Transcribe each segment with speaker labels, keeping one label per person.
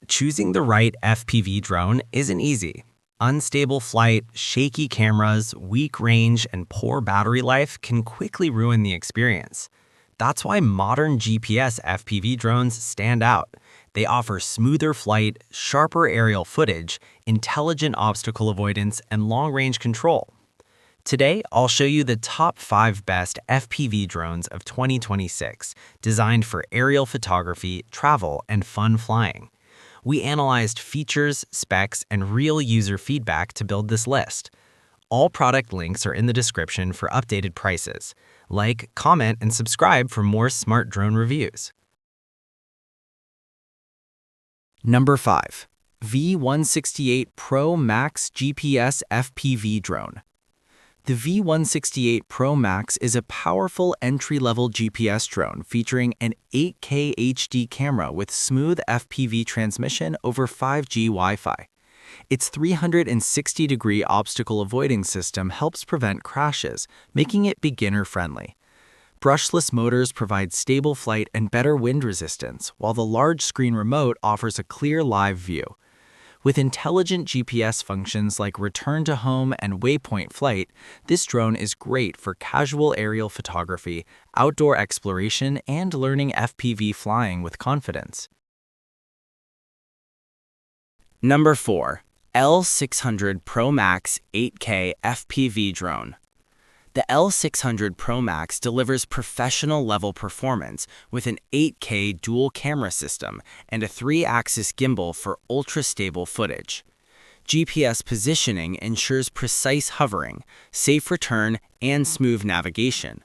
Speaker 1: Choosing the right FPV drone isn't easy. Unstable flight, shaky cameras, weak range, and poor battery life can quickly ruin the experience. That's why modern GPS FPV drones stand out. They offer smoother flight, sharper aerial footage, intelligent obstacle avoidance, and long-range control. Today, I'll show you the top 5 best FPV drones of 2026, designed for aerial photography, travel, and fun flying. We analyzed features, specs, and real user feedback to build this list. All product links are in the description for updated prices. Like, comment, and subscribe for more smart drone reviews. Number 5. V168 Pro MAX GPS FPV Drone. The V168 Pro MAX is a powerful entry-level GPS drone featuring an 8K HD camera with smooth FPV transmission over 5G Wi-Fi. Its 360-degree obstacle avoiding system helps prevent crashes, making it beginner-friendly. Brushless motors provide stable flight and better wind resistance, while the large-screen remote offers a clear live view. With intelligent GPS functions like return to home and waypoint flight, this drone is great for casual aerial photography, outdoor exploration, and learning FPV flying with confidence. Number 4. L600 PRO MAX 8K FPV Drone. The L600 PRO MAX delivers professional-level performance with an 8K dual camera system and a 3-axis gimbal for ultra-stable footage. GPS positioning ensures precise hovering, safe return, and smooth navigation.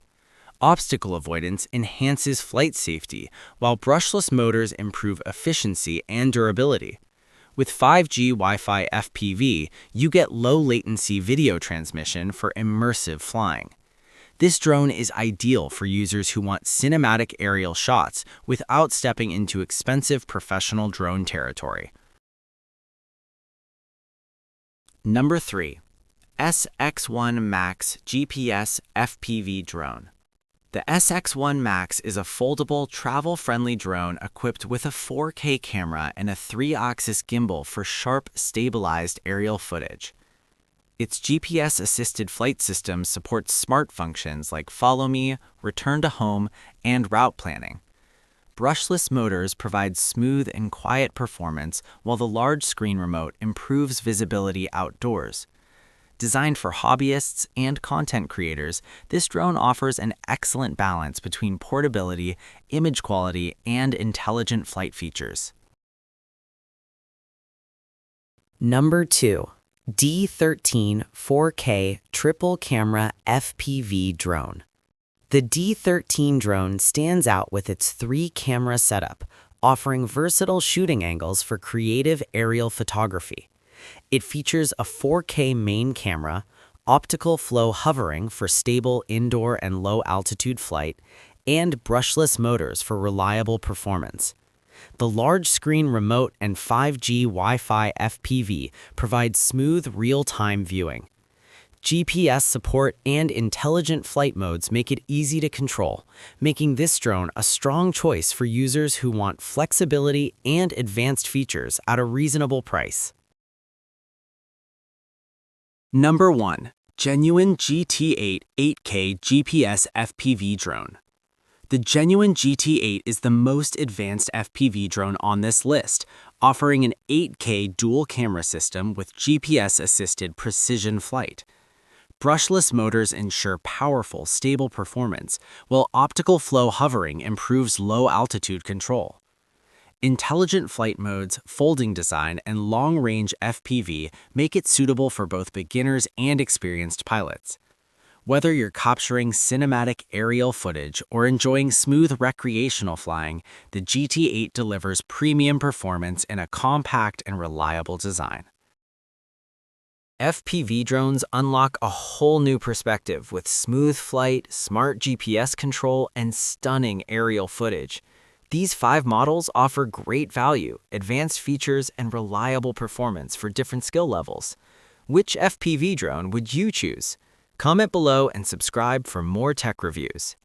Speaker 1: Obstacle avoidance enhances flight safety, while brushless motors improve efficiency and durability. With 5G Wi-Fi FPV, you get low-latency video transmission for immersive flying. This drone is ideal for users who want cinematic aerial shots without stepping into expensive professional drone territory. Number 3. SX1 MAX GPS FPV Drone. The SX1 MAX is a foldable, travel-friendly drone equipped with a 4K camera and a 3-axis gimbal for sharp, stabilized aerial footage. Its GPS-assisted flight system supports smart functions like Follow Me, Return to Home, and route planning. Brushless motors provide smooth and quiet performance, while the large-screen remote improves visibility outdoors. Designed for hobbyists and content creators, this drone offers an excellent balance between portability, image quality, and intelligent flight features. Number 2. D13 4K Triple Camera FPV Drone. The D13 drone stands out with its 3-camera setup, offering versatile shooting angles for creative aerial photography. It features a 4K main camera, optical flow hovering for stable indoor and low-altitude flight, and brushless motors for reliable performance. The large-screen remote and 5G Wi-Fi FPV provide smooth real-time viewing. GPS support and intelligent flight modes make it easy to control, making this drone a strong choice for users who want flexibility and advanced features at a reasonable price. Number 1. Genuine GT8 8K GPS FPV Drone. The Genuine GT8 is the most advanced FPV drone on this list, offering an 8K dual camera system with GPS-assisted precision flight. Brushless motors ensure powerful, stable performance, while optical flow hovering improves low-altitude control. Intelligent flight modes, folding design, and long-range FPV make it suitable for both beginners and experienced pilots. Whether you're capturing cinematic aerial footage or enjoying smooth recreational flying, the GT8 delivers premium performance in a compact and reliable design. FPV drones unlock a whole new perspective with smooth flight, smart GPS control, and stunning aerial footage. These 5 models offer great value, advanced features, and reliable performance for different skill levels. Which FPV drone would you choose? Comment below and subscribe for more tech reviews.